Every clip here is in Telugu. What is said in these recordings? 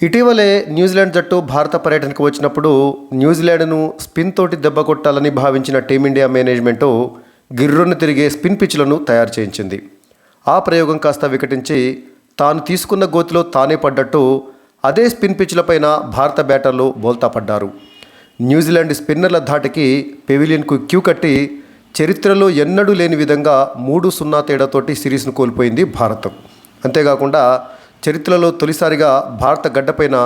ఇటీవలే న్యూజిలాండ్ జట్టు భారత పర్యటనకు వచ్చినప్పుడు న్యూజిలాండ్ను స్పిన్ తోటి దెబ్బ కొట్టాలని భావించిన టీమిండియా మేనేజ్మెంటు గిర్రును తిరిగే స్పిన్ పిచ్లను తయారు చేయించింది. ఆ ప్రయోగం కాస్త వికటించి తాను తీసుకున్న గోతిలో తానే పడ్డట్టు అదే స్పిన్ పిచ్లపైన భారత బ్యాటర్లు బోల్తా పడ్డారు. న్యూజిలాండ్ స్పిన్నర్ల ధాటికి పెవిలియన్కు క్యూ కట్టి చరిత్రలో ఎన్నడూ లేని విధంగా 3-0 తేడాతోటి సిరీస్ను కోల్పోయింది భారత్. అంతేకాకుండా చరిత్రలో తొలిసారిగా భారత గడ్డపైన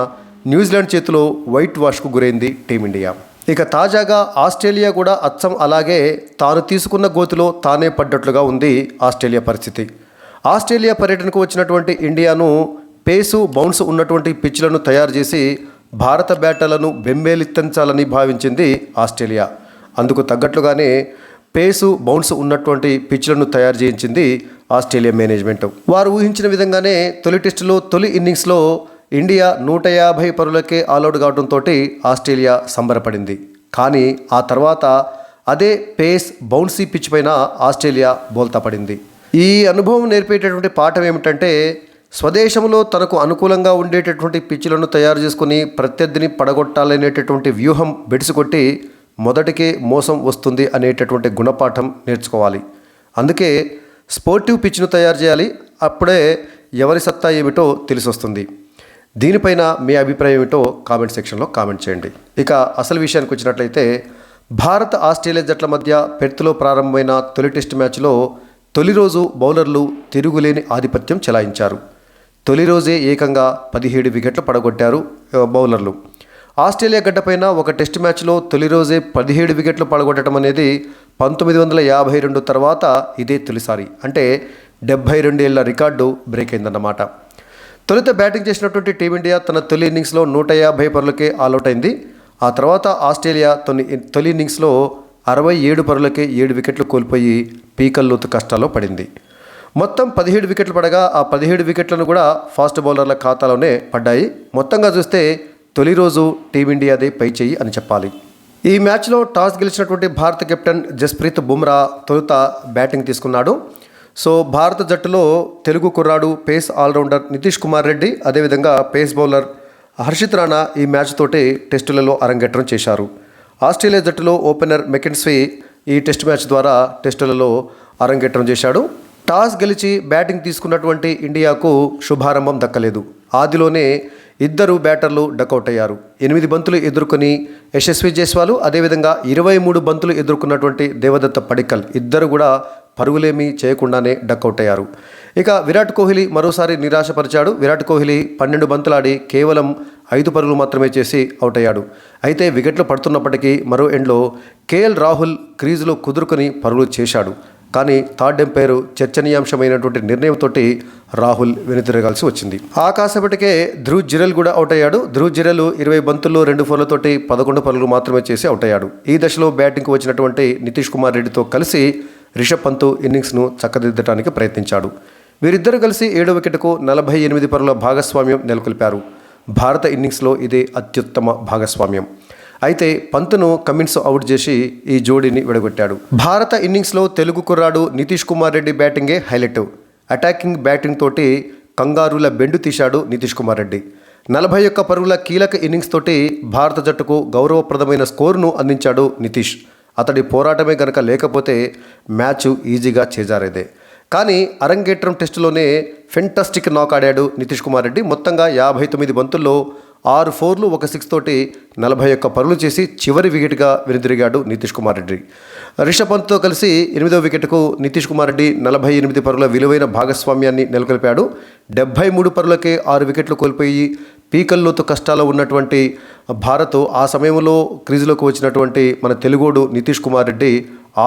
న్యూజిలాండ్ చేతిలో వైట్ వాష్కు గురైంది టీమిండియా. ఇక తాజాగా ఆస్ట్రేలియా కూడా అచ్చం అలాగే తాను తీసుకున్న గోతిలో తానే పడ్డట్లుగా ఉంది ఆస్ట్రేలియా పరిస్థితి. ఆస్ట్రేలియా పర్యటనకు వచ్చినటువంటి ఇండియాను పేసు బౌన్స్ ఉన్నటువంటి పిచ్లను తయారు చేసి భారత బ్యాటర్లను బెంబేలెత్తించాలని భావించింది ఆస్ట్రేలియా. అందుకు తగ్గట్లుగానే పేసు బౌన్స్ ఉన్నటువంటి పిచ్లను తయారు చేయించింది ఆస్ట్రేలియా మేనేజ్మెంట్. వారు ఊహించిన విధంగానే తొలి టెస్టులో తొలి ఇన్నింగ్స్లో ఇండియా 150 పరుగులకే ఆల్అౌట్ కావడంతో ఆస్ట్రేలియా సంబరపడింది. కానీ ఆ తర్వాత అదే పేస్ బౌన్సీ పిచ్ పైన ఆస్ట్రేలియా బోల్తా పడింది. ఈ అనుభవం నేర్పేటటువంటి పాఠం ఏమిటంటే స్వదేశంలో తనకు అనుకూలంగా ఉండేటటువంటి పిచ్లను తయారు చేసుకుని ప్రత్యర్థిని పడగొట్టాలనేటటువంటి వ్యూహం బెడిసికొట్టి మొదటికే మోసం వస్తుంది అనేటటువంటి గుణపాఠం నేర్చుకోవాలి. అందుకే స్పోర్టివ్ పిచ్ను తయారు చేయాలి. అప్పుడే ఎవరి సత్తా ఏమిటో తెలిసొస్తుంది. దీనిపైన మీ అభిప్రాయం ఏమిటో కామెంట్ సెక్షన్లో కామెంట్ చేయండి. ఇక అసలు విషయానికి వచ్చినట్లయితే భారత ఆస్ట్రేలియా జట్ల మధ్య పెర్త్లో ప్రారంభమైన తొలి టెస్ట్ మ్యాచ్లో తొలి రోజు బౌలర్లు తిరుగులేని ఆధిపత్యం చెలాయించారు. తొలి రోజే ఏకంగా 17 వికెట్లు పడగొట్టారు బౌలర్లు. ఆస్ట్రేలియా గడ్డపైన ఒక టెస్ట్ మ్యాచ్లో తొలి రోజే 17 వికెట్లు పడగొట్టడం అనేది 1952 తర్వాత ఇదే తొలిసారి. అంటే 72 ఏళ్ల రికార్డు బ్రేక్ అయిందన్నమాట. తొలుత బ్యాటింగ్ చేసినటువంటి టీమిండియా తన తొలి ఇన్నింగ్స్లో 150 పరుగులకే ఆల్అౌట్ అయింది. ఆ తర్వాత ఆస్ట్రేలియా తొలి ఇన్నింగ్స్లో 67 పరుగులకే 7 వికెట్లు కోల్పోయి పీకల్లోతు కష్టాల్లో పడింది. మొత్తం 17 వికెట్లు పడగా ఆ 17 వికెట్లను కూడా ఫాస్ట్ బౌలర్ల ఖాతాలోనే పడ్డాయి. మొత్తంగా చూస్తే తొలి రోజు టీమిండియాదే పై చెయ్యి అని చెప్పాలి. ఈ మ్యాచ్లో టాస్ గెలిచినటువంటి భారత కెప్టెన్ జస్ప్రీత్ బుమ్రా తొలుత బ్యాటింగ్ తీసుకున్నాడు. సో భారత జట్టులో తెలుగు కుర్రాడు పేస్ ఆల్రౌండర్ నితీష్ కుమార్ రెడ్డి, అదేవిధంగా పేస్ బౌలర్ హర్షిత్ రాణా ఈ మ్యాచ్ తోటి టెస్టులలో అరంగేట్రం చేశారు. ఆస్ట్రేలియా జట్టులో ఓపెనర్ మెకెన్స్వీ ఈ టెస్ట్ మ్యాచ్ ద్వారా టెస్టులలో అరంగేట్రం చేశాడు. టాస్ గెలిచి బ్యాటింగ్ తీసుకున్నటువంటి ఇండియాకు శుభారంభం దక్కలేదు. ఆదిలోనే ఇద్దరు బ్యాటర్లు డకౌట్ అయ్యారు. 8 బంతులు ఎదుర్కొని యశస్వి జైస్వాల్, అదేవిధంగా 23 బంతులు ఎదుర్కొన్నటువంటి దేవదత్త పడిక్కల్ ఇద్దరు కూడా పరుగులేమీ చేయకుండానే డకౌట్ అయ్యారు. ఇక విరాట్ కోహ్లీ మరోసారి నిరాశపరిచాడు. విరాట్ కోహ్లీ 12 బంతులాడి కేవలం 5 పరుగులు మాత్రమే చేసి అవుట్ అయ్యాడు. అయితే వికెట్లు పడుతున్నప్పటికీ మరో ఎండ్లో కేఎల్ రాహుల్ క్రీజులో కుదురుకొని పరుగులు చేశాడు. కానీ థర్డ్ ఎంపైర్ చర్చనీయాంశమైనటువంటి నిర్ణయంతో రాహుల్ వెనుతిరగాల్సి వచ్చింది. ఆ కాసేపటికే ధ్రువ్ జురెల్ కూడా అవుట్ అయ్యాడు. ధ్రువ్ జురెల్ 20 బంతుల్లో 2 ఫోర్లతోటి 11 పరుగులు మాత్రమే చేసి అవుట్ అయ్యాడు. ఈ దశలో బ్యాటింగ్కు వచ్చినటువంటి నితీష్ కుమార్ రెడ్డితో కలిసి రిషబ్ పంత్ ఇన్నింగ్స్ను చక్కదిద్దడానికి ప్రయత్నించాడు. వీరిద్దరూ కలిసి 7వ వికెట్కు 48 పరుగుల భాగస్వామ్యం నెలకొల్పారు. భారత ఇన్నింగ్స్లో ఇదే అత్యుత్తమ భాగస్వామ్యం. అయితే పంత్ను కమిన్స్ అవుట్ చేసి ఈ జోడీని విడగొట్టాడు. భారత ఇన్నింగ్స్లో తెలుగు కుర్రాడు నితీష్ కుమార్ రెడ్డి బ్యాటింగే హైలైట్. అటాకింగ్ బ్యాటింగ్ తోటి కంగారుల బెండు తీశాడు నితీష్ కుమార్ రెడ్డి. 41 పరుగుల కీలక ఇన్నింగ్స్ తోటి భారత జట్టుకు గౌరవప్రదమైన స్కోరును అందించాడు నితీష్. అతడి పోరాటమే గనక లేకపోతే మ్యాచ్ ఈజీగా చేజారేదే. కానీ అరంగేట్రం టెస్టులోనే ఫెంటాస్టిక్ నాక్ ఆడాడు నితీష్ కుమార్ రెడ్డి. మొత్తంగా 59 బంతుల్లో 6 4లు 1 6 తోటి 41 పరుగులు చేసి చివరి వికెట్గా వెనుదిరిగాడు నితీష్ కుమార్ రెడ్డి. రిషబ్ పంత్తో కలిసి 8వ వికెట్కు నితీష్ కుమార్ రెడ్డి 48 పరుగుల విలువైన భాగస్వామ్యాన్ని నెలకొల్పాడు. 73 పరుగులకే 6 వికెట్లు కోల్పోయి పీకల్లోతు కష్టాల్లో ఉన్నటువంటి భారత్ ఆ సమయంలో క్రీజులోకి వచ్చినటువంటి మన తెలుగోడు నితీష్ కుమార్ రెడ్డి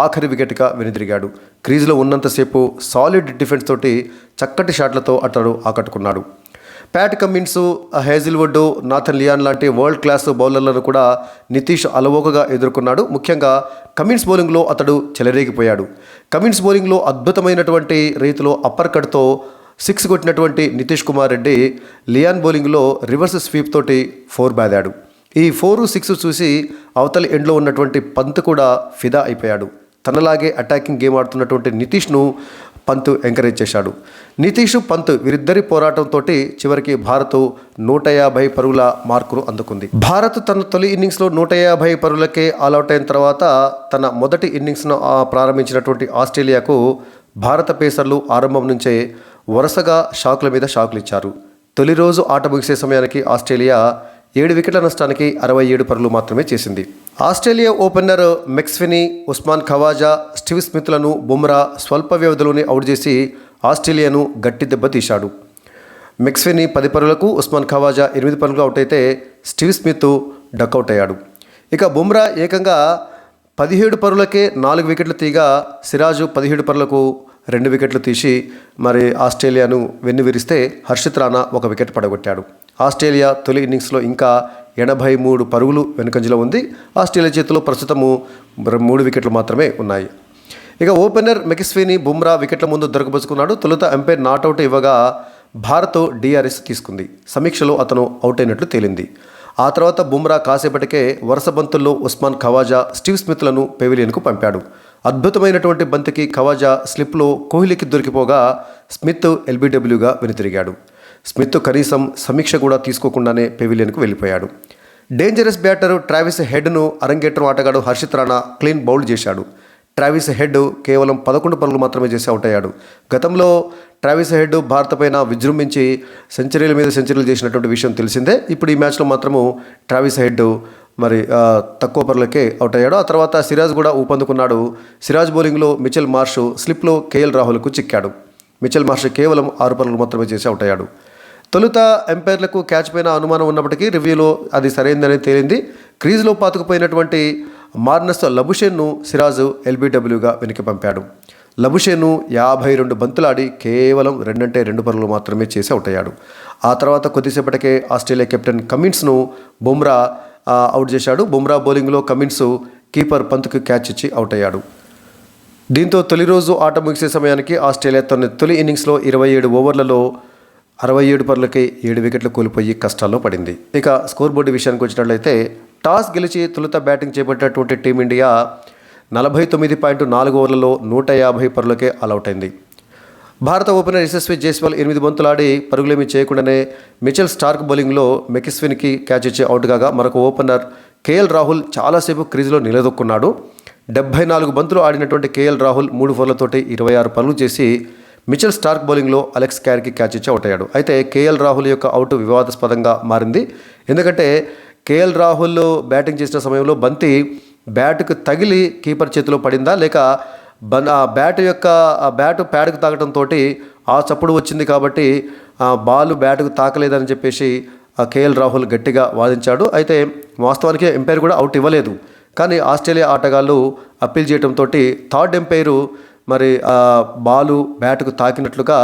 ఆఖరి వికెట్గా వెనుదిరిగాడు. క్రీజులో ఉన్నంతసేపు సాలిడ్ డిఫెన్స్ తోటి చక్కటి షాట్లతో అతడు ఆకట్టుకున్నాడు. Pat Cummins, Hazlewood, Nathan Lyon లాంటి వరల్డ్ క్లాస్ బౌలర్లను కూడా నితీష్ అలవోకగా ఎదుర్కొన్నాడు. ముఖ్యంగా కమిన్స్ బౌలింగ్లో అతడు చెలరేగిపోయాడు. కమిన్స్ బౌలింగ్లో అద్భుతమైనటువంటి రీతిలో అప్పర్ కట్తో 6 కొట్టినటువంటి నితీష్ కుమార్ రెడ్డి లియాన్ బౌలింగ్లో రివర్స్ స్వీప్ తోటి 4 బాదాడు. ఈ 4, 6 చూసి అవతలి ఎండ్లో ఉన్నటువంటి పంత్ కూడా ఫిదా అయిపోయాడు. తనలాగే అటాకింగ్ గేమ్ ఆడుతున్నటువంటి నితీష్ను పంత్ ఎంకరేజ్ చేశాడు. నితీష్, పంత్ వీరిద్దరి పోరాటంతో చివరికి భారత్ 150 పరుగుల మార్కును అందుకుంది. భారత్ తన తొలి ఇన్నింగ్స్లో 150 పరుగులకే ఆల్అవుట్ అయిన తర్వాత తన మొదటి ఇన్నింగ్స్ను ప్రారంభించినటువంటి ఆస్ట్రేలియాకు భారత పేసర్లు ఆరంభం నుంచే వరుసగా షాకుల మీద షాకులు ఇచ్చారు. తొలి రోజు ఆట ముగిసే సమయానికి ఆస్ట్రేలియా 7 వికెట్ల నష్టానికి 67 పరుగులు మాత్రమే చేసింది. Australia opener McSweeney, Usman Khawaja, Steve స్మిత్లను బుమ్రా స్వల్ప వ్యవధిలోనే అవుట్ చేసి ఆస్ట్రేలియాను గట్టి దెబ్బతీశాడు. మెక్స్వెనీ 10 పరుగులకు, ఉస్మాన్ ఖవాజా 8 పరుగులు అవుట్ అయితే స్టీవ్ స్మిత్ డకౌట్ అయ్యాడు. ఇక బుమ్రా ఏకంగా 17 పరుగులకే 4 వికెట్లు తీగా సిరాజు 17 పరుగులకు 2 వికెట్లు తీసి మరి ఆస్ట్రేలియాను వెన్నువిరిస్తే హర్షిత్ రాణా 1 వికెట్ పడగొట్టాడు. ఆస్ట్రేలియా తొలి ఇన్నింగ్స్లో ఇంకా 83 పరుగులు వెనుకంజలో ఉంది. ఆస్ట్రేలియా చేతిలో ప్రస్తుతము 3 వికెట్లు మాత్రమే ఉన్నాయి. ఇక ఓపెనర్ మెక్స్వెనీ, బుమ్రా వికెట్ల ముందు దొరకబుచ్చుకున్నాడు. తొలుత ఎంపైర్ నాట్అవుట్ ఇవ్వగా భారత్ DRS తీసుకుంది. సమీక్షలో అతను అవుట్ అయినట్లు తేలింది. ఆ తర్వాత బుమ్రా కాసేపటికే వరుస బంతుల్లో ఉస్మాన్ ఖవాజా, స్టీవ్ స్మిత్లను పెవిలియన్కు పంపాడు. అద్భుతమైనటువంటి బంతికి ఖవాజా స్లిప్లో కోహ్లీకి దొరికిపోగా స్మిత్ LBWగా వెనుతిరిగాడు. స్మిత్ కనీసం సమీక్ష కూడా తీసుకోకుండానే పెవిలియన్కు వెళ్ళిపోయాడు. డేంజరస్ బ్యాటర్ ట్రావిస్ హెడ్ను అరంగేట్రం ఆటగాడు హర్షిత్ రాణా క్లీన్ బౌల్డ్ చేశాడు. ట్రావిస్ హెడ్ కేవలం 11 పరుగులు మాత్రమే చేసి అవుట్ అయ్యాడు. గతంలో ట్రావిస్ హెడ్ భారత పైన విజృంభించి సెంచరీల మీద సెంచరీలు చేసినటువంటి విషయం తెలిసిందే. ఇప్పుడు ఈ మ్యాచ్లో మాత్రము ట్రావిస్ హెడ్ మరి తక్కువ పరుగులకే అవుట్ అయ్యాడు. ఆ తర్వాత సిరాజ్ కూడా ఊపందుకున్నాడు. సిరాజ్ బౌలింగ్లో మిచెల్ మార్ష్ స్లిప్లో KL రాహుల్కు చిక్కాడు. మిచెల్ మార్ష్ కేవలం 6 పరుగులు మాత్రమే చేసి అవుట్ అయ్యాడు. తొలుత ఎంపైర్లకు క్యాచ్ పైన అనుమానం ఉన్నప్పటికీ రివ్యూలో అది సరైందని తేలింది. క్రీజ్లో పాతుకుపోయినటువంటి మార్నస్ లబుషేన్ను సిరాజ్ LBWగా వెనక్కి పంపాడు. లబుషేను 52 బంతులాడి కేవలం 2 పరుగులు మాత్రమే చేసి అవుట్ అయ్యాడు. ఆ తర్వాత కొద్దిసేపటికే Australia captain Cummins Bumrah out చేశాడు. బుమ్రా బౌలింగ్లో కమిన్స్ కీపర్ పంత్కు క్యాచ్ ఇచ్చి అవుట్ అయ్యాడు. దీంతో తొలి రోజు ఆట ముగిసే సమయానికి ఆస్ట్రేలియా తన తొలి ఇన్నింగ్స్లో 27 ఓవర్లలో 67 పరుగులకి 7 వికెట్లు కోల్పోయి కష్టాల్లో పడింది. ఇక స్కోర్ బోర్డు విషయానికి వచ్చినట్లయితే టాస్ గెలిచి తొలుత బ్యాటింగ్ చేపట్టినటువంటి టీమిండియా 49.4 ఓవర్లలో 150 పరుగులకే ఆల్అవుట్ అయింది. భారత ఓపెనర్ యశస్వి జైస్వాల్ 8 బంతులాడి పరుగులేమీ చేయకుండానే మిచెల్ స్టార్క్ బౌలింగ్లో మెక్స్వెన్కి క్యాచ్ ఇచ్చి అవుట్ కాగా మరొక ఓపెనర్ KL రాహుల్ చాలాసేపు క్రీజులో నిలదొక్కున్నాడు. 74 బంతులు ఆడినటువంటి KL రాహుల్ 3 ఫోర్లతోటి 26 పరుగులు చేసి మిచెల్ స్టార్క్ బౌలింగ్లో అలెక్స్ క్యారీకి క్యాచ్ ఇచ్చి అవుట్ అయ్యాడు. అయితే KL రాహుల్ యొక్క అవుట్ వివాదాస్పదంగా మారింది. ఎందుకంటే KL రాహుల్ బ్యాటింగ్ చేసిన సమయంలో బంతి బ్యాట్కు తగిలి కీపర్ చేతిలో పడిందా లేక బ్యాటు ప్యాడ్కు తాగడంతో ఆ చప్పుడు వచ్చింది కాబట్టి బాల్ బ్యాట్కు తాకలేదని చెప్పేసి KL రాహుల్ గట్టిగా వాదించాడు. అయితే వాస్తవానికి ఎంపైర్ కూడా అవుట్ ఇవ్వలేదు. కానీ ఆస్ట్రేలియా ఆటగాళ్ళు అప్పీల్ చేయడంతో థర్డ్ ఎంపైరు మరి బాలు బ్యాట్కు తాకినట్లుగా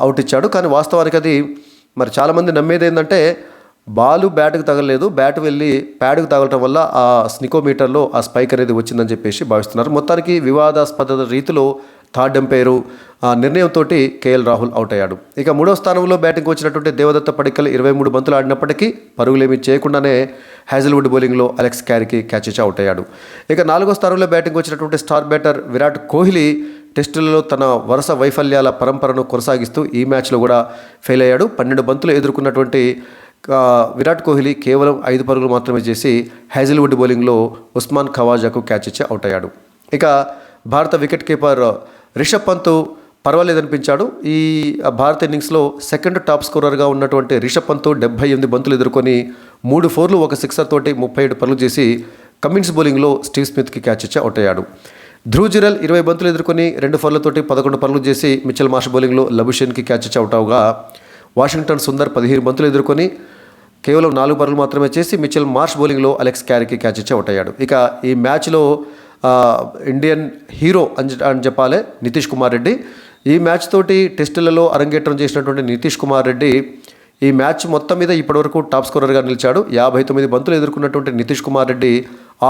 అవుట్ ఇచ్చాడు. కానీ వాస్తవానికి అది మరి చాలామంది నమ్మేది ఏంటంటే బాలు బ్యాట్కు తగలలేదు, బ్యాట్ వెళ్ళి ప్యాడ్కు తగలటం వల్ల ఆ స్నికోమీటర్లో ఆ స్పైక్ అనేది వచ్చిందని చెప్పేసి భావిస్తున్నారు. మొత్తానికి వివాదాస్పద రీతిలో థర్డ్ ఎంపైరు నిర్ణయంతో KL రాహుల్ అవుట్ అయ్యాడు. ఇక 3వ స్థానంలో బ్యాటింగ్కి వచ్చినటువంటి దేవదత్త పడిక్కల్ 23 బంతులు ఆడినప్పటికీ పరుగులేమీ చేయకుండానే హ్యాజిల్వుడ్ బౌలింగ్లో అలెక్స్ క్యారీకి క్యాచ్ ఇచ్చి అవుట్ అయ్యాడు. ఇక 4వ స్థానంలో బ్యాటింగ్కి వచ్చినటువంటి స్టార్ బ్యాటర్ విరాట్ కోహ్లీ టెస్టులలో తన వరుస వైఫల్యాల పరంపరను కొనసాగిస్తూ ఈ మ్యాచ్లో కూడా ఫెయిల్ అయ్యాడు. 12 బంతులు ఎదుర్కొన్నటువంటి విరాట్ కోహ్లీ కేవలం 5 పరుగులు మాత్రమే చేసి హ్యాజిల్వుడ్ బౌలింగ్లో ఉస్మాన్ ఖవాజాకు క్యాచ్ ఇచ్చి అవుట్ అయ్యాడు. ఇక భారత వికెట్ కీపర్ రిషబ్ పంత్ పర్వాలేదనిపించాడు. ఈ భారత ఇన్నింగ్స్లో సెకండ్ టాప్ స్కోరర్గా ఉన్నటువంటి రిషబ్ పంత్ 78 బంతులు ఎదుర్కొని 3 ఫోర్లు 1 సిక్సర్ తోటి 37 పరుగులు చేసి కమిన్స్ బౌలింగ్లో స్టీవ్ స్మిత్కి క్యాచ్ ఇచ్చి అవుట్ అయ్యాడు. ధ్రువ్ జురెల్ 20 బంతులు ఎదుర్కొని 2 ఫోర్లతోటి 11 పరుగులు చేసి మిచెల్ మార్ష్ బౌలింగ్లో లబుషేన్కి క్యాచ్ ఇచ్చి అవుట్ అవగా వాషింగ్టన్ సుందర్ 15 బంతులు ఎదుర్కొని కేవలం 4 పరుగులు మాత్రమే చేసి మిచెల్ మార్ష్ బౌలింగ్లో అలెక్స్ క్యారీకి క్యాచ్ ఇచ్చి అవుట్ అయ్యాడు. ఇక ఈ మ్యాచ్లో ఇండియన్ హీరో అని చెప్పాలి నితీష్ కుమార్ రెడ్డి. ఈ మ్యాచ్ తోటి టెస్టులలో అరంగేట్రం చేసినటువంటి నితీష్ కుమార్ రెడ్డి ఈ మ్యాచ్ మొత్తం మీద ఇప్పటివరకు టాప్ స్కోరర్గా నిలిచాడు. 59 బంతులు ఎదుర్కొన్నటువంటి నితీష్ కుమార్ రెడ్డి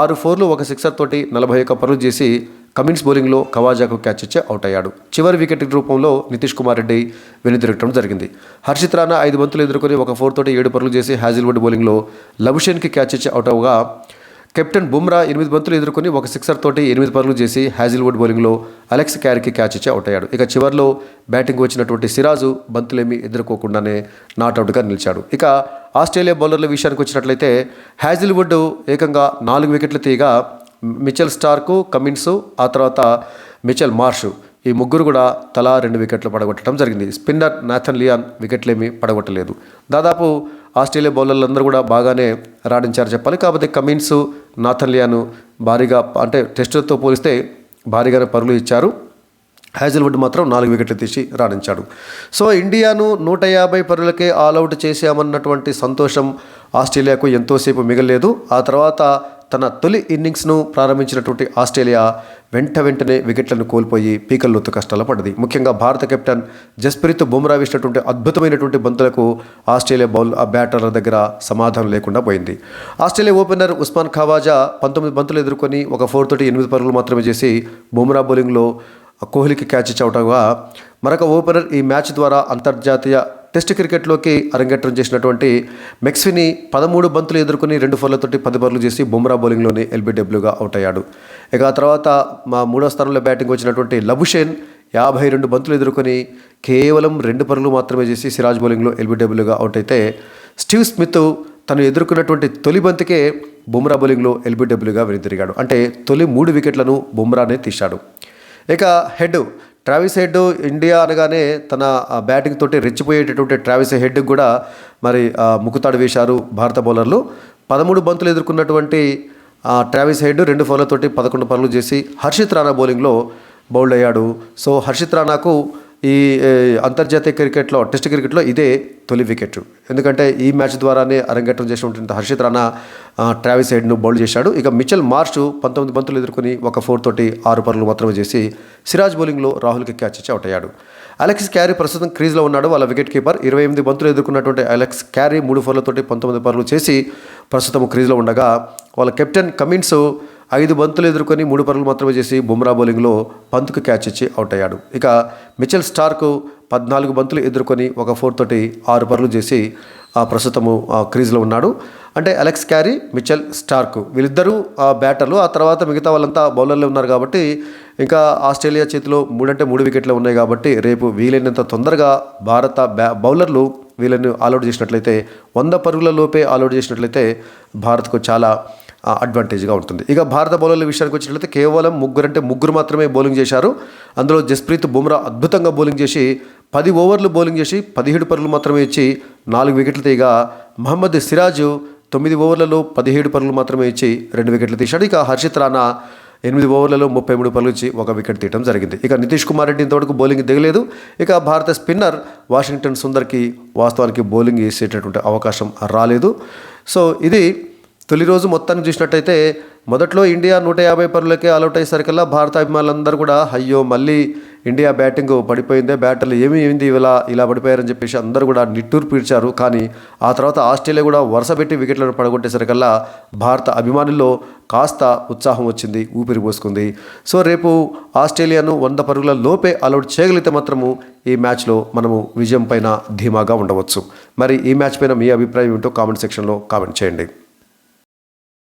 6 ఫోర్లు 1 సిక్సర్ తోటి 41 పరుగులు చేసి కమిన్స్ బౌలింగ్లో ఖవాజాకు క్యాచ్ ఇచ్చి అవుట్ అయ్యాడు. చివరి వికెట్ రూపంలో నితీష్ కుమార్ రెడ్డి వెనుదిరగటం జరిగింది. హర్షిత్ రాణా 5 బంతులు ఎదుర్కొని 1 ఫోర్ తోటి 7 పరుగులు చేసి హ్యాజిల్వుడ్ బౌలింగ్లో లబుషేన్కి క్యాచ్ ఇచ్చి అవుట్ అవగా కెప్టెన్ బుమ్రా 8 బంతులు ఎదుర్కొని ఒక సిక్సర్ తోటి 8 పరుగులు చేసి హ్యాజిల్వుడ్ బౌలింగ్లో అలెక్స్ క్యారీకి క్యాచ్ ఇచ్చి అవుట్ అయ్యాడు. ఇక చివరిలో బ్యాటింగ్ వచ్చినటువంటి సిరాజు బంతులేమీ ఎదుర్కోకుండానే నాట్అవుట్గా నిలిచాడు. ఇక ఆస్ట్రేలియా బౌలర్ల విషయానికి వచ్చినట్లయితే హ్యాజిల్వుడ్ ఏకంగా 4 వికెట్లు తీయగా మిచెల్ స్టార్కు, కమిన్స్, ఆ తర్వాత మిచెల్ మార్ష్ ఈ ముగ్గురు కూడా తలా 2 వికెట్లు పడగొట్టడం జరిగింది. స్పిన్నర్ నాథన్ లియాన్ వికెట్లేమీ పడగొట్టలేదు. దాదాపు ఆస్ట్రేలియా బౌలర్లందరూ కూడా బాగానే రాణించారు చెప్పాలి. కాకపోతే కమిన్స్, నాథన్ లియాన్ భారీగా అంటే టెస్టులతో పోలిస్తే భారీగానే పరుగులు ఇచ్చారు. హ్యాజిల్వుడ్ మాత్రం 4 వికెట్లు తీసి రాణించాడు. సో ఇండియాను 150 పరుగులకే ఆల్అవుట్ చేశామన్నటువంటి సంతోషం ఆస్ట్రేలియాకు ఎంతోసేపు మిగలలేదు. ఆ తర్వాత తన తొలి ఇన్నింగ్స్ను ప్రారంభించినటువంటి ఆస్ట్రేలియా వెంటనే వికెట్లను కోల్పోయి పీకల్లోతు కష్టాలు పడ్డది. ముఖ్యంగా భారత కెప్టెన్ జస్ప్రీత్ బుమ్రా వేసినటువంటి అద్భుతమైనటువంటి బంతులకు ఆస్ట్రేలియా బ్యాటర్ల దగ్గర సమాధానం లేకుండా పోయింది. ఆస్ట్రేలియా ఓపెనర్ ఉస్మాన్ ఖవాజా 19 బంతులు ఎదుర్కొని ఒక 4 తోటి 8 పరుగులు మాత్రమే చేసి బుమ్రా బౌలింగ్లో కోహ్లీకి క్యాచ్ ఇచ్చవటంగా మరొక ఓపెనర్ ఈ మ్యాచ్ ద్వారా అంతర్జాతీయ టెస్ట్ క్రికెట్లోకి అరంగేట్రం చేసినటువంటి మెక్స్విని 13 బంతులు ఎదుర్కొని 2 ఫోర్లతోటి 10 పరుగులు చేసి బుమ్రా బౌలింగ్లోనే ఎల్బీడబ్ల్యూగా అవుట్ అయ్యాడు. ఇక ఆ తర్వాత మా 3వ స్థానంలో బ్యాటింగ్ వచ్చినటువంటి లబుషేన్ 52 బంతులు ఎదుర్కొని కేవలం 2 పరుగులు మాత్రమే చేసి సిరాజ్ బౌలింగ్లో ఎల్బీడబ్ల్యూగా అవుట్ అయితే స్టీవ్ స్మిత్ తను ఎదుర్కొన్నటువంటి తొలి బంతికే బుమ్రా బౌలింగ్లో ఎల్బీడబ్ల్యూగా వెనుతిరిగాడు. అంటే తొలి 3 వికెట్లను బుమ్రానే తీశాడు. ఇక ట్రావిస్ హెడ్ ఇండియా అనగానే తన బ్యాటింగ్ తోటి రెచ్చిపోయేటటువంటి ట్రావిస్ హెడ్కి కూడా మరి ముక్కుతాడు వేశారు భారత బౌలర్లు. 13 బంతులు ఎదుర్కొన్నటువంటి ట్రావిస్ హెడ్ 2 ఫోర్లతోటి 11 పరుగులు చేసి హర్షిత్ రాణా బౌలింగ్లో బౌల్డ్ అయ్యాడు. సో హర్షిత్ రాణాకు ఈ అంతర్జాతీయ క్రికెట్లో టెస్ట్ క్రికెట్లో ఇదే తొలి వికెట్. ఎందుకంటే ఈ మ్యాచ్ ద్వారానే అరంగేట్రం చేసినటువంటి హర్షిత్ రాణా ట్రావిస్ హెడ్ను బౌల్డ్ చేశాడు. ఇక మిచెల్ మార్ష్ 19 బంతులు ఎదుర్కొని ఒక 4 తోటి 6 పరుగులు మాత్రమే చేసి సిరాజ్ బౌలింగ్లో రాహుల్కి క్యాచ్ ఇచ్చి అవుట్ అయ్యాడు. అలెక్స్ క్యారీ ప్రస్తుతం క్రీజ్లో ఉన్నాడు. వాళ్ళ వికెట్ కీపర్ 28 బంతులు ఎదుర్కొన్నటువంటి అలెక్స్ క్యారీ 3 ఫోర్లతోటి 19 పరుగులు చేసి ప్రస్తుతం క్రీజ్లో ఉండగా వాళ్ళ కెప్టెన్ కమిన్స్ 5 బంతులు ఎదుర్కొని 3 పరుగులు మాత్రమే చేసి బుమ్రా బౌలింగ్లో పంత్కు క్యాచ్ ఇచ్చి అవుట్ అయ్యాడు. ఇక మిచెల్ స్టార్కు 14 బంతులు ఎదుర్కొని ఒక 4 తోటి 6 పరుగులు చేసి ప్రస్తుతము క్రీజ్లో ఉన్నాడు. అంటే అలెక్స్ క్యారీ, మిచెల్ స్టార్క్ వీళ్ళిద్దరూ బ్యాటర్లు. ఆ తర్వాత మిగతా వాళ్ళంతా బౌలర్లు ఉన్నారు కాబట్టి ఇంకా ఆస్ట్రేలియా చేతిలో 3 వికెట్లు ఉన్నాయి కాబట్టి రేపు వీలైనంత తొందరగా భారత బౌలర్లు వీళ్ళని ఆల్అవుట్ చేసినట్లయితే 100 పరుగుల లోపే ఆల్అవుట్ చేసినట్లయితే భారత్కు చాలా అడ్వాంటేజ్గా ఉంటుంది. ఇక భారత బౌలర్ల విషయానికి వచ్చినట్లయితే కేవలం ముగ్గురు మాత్రమే బౌలింగ్ చేశారు. అందులో జస్ప్రీత్ బుమ్రా అద్భుతంగా బౌలింగ్ చేసి 10 ఓవర్లు బౌలింగ్ చేసి 17 పరుగులు మాత్రమే ఇచ్చి 4 వికెట్లు తీయగా మహమ్మద్ సిరాజ్ 9 ఓవర్లలో 17 పరుగులు మాత్రమే ఇచ్చి 2 వికెట్లు తీశాడు. ఇక హర్షిత్ రాణా 8 ఓవర్లలో 33 పరుగులు ఇచ్చి 1 వికెట్ తీయడం జరిగింది. ఇక నితీష్ కుమార్ రెడ్డి ఇంతవరకు బౌలింగ్ దిగలేదు. ఇక భారత స్పిన్నర్ వాషింగ్టన్ సుందర్కి వాస్తవానికి బౌలింగ్ వేసేటటువంటి అవకాశం రాలేదు. సో ఇది తొలి రోజు మొత్తాన్ని చూసినట్టయితే మొదట్లో ఇండియా 150 పరుగులకే ఆల్అవుట్ అయ్యేసరికల్లా భారత అభిమానులందరూ కూడా అయ్యో మళ్ళీ ఇండియా బ్యాటింగ్ పడిపోయిందే, బ్యాటర్లు ఏమైంది ఇలా పడిపోయారని చెప్పేసి అందరూ కూడా నిట్టూరు పీడ్చారు. కానీ ఆ తర్వాత ఆస్ట్రేలియా కూడా వరుస పెట్టి వికెట్లను పడగొట్టేసరికల్లా భారత అభిమానుల్లో కాస్త ఉత్సాహం వచ్చింది, ఊపిరి పోసుకుంది. సో రేపు ఆస్ట్రేలియాను 100 పరుగుల లోపే ఆల్అవుట్ చేయగలిగితే మాత్రము ఈ మ్యాచ్లో మనము విజయం పైన ధీమాగా ఉండవచ్చు. మరి ఈ మ్యాచ్ పైన మీ అభిప్రాయం ఏంటో కామెంట్ సెక్షన్లో కామెంట్ చేయండి.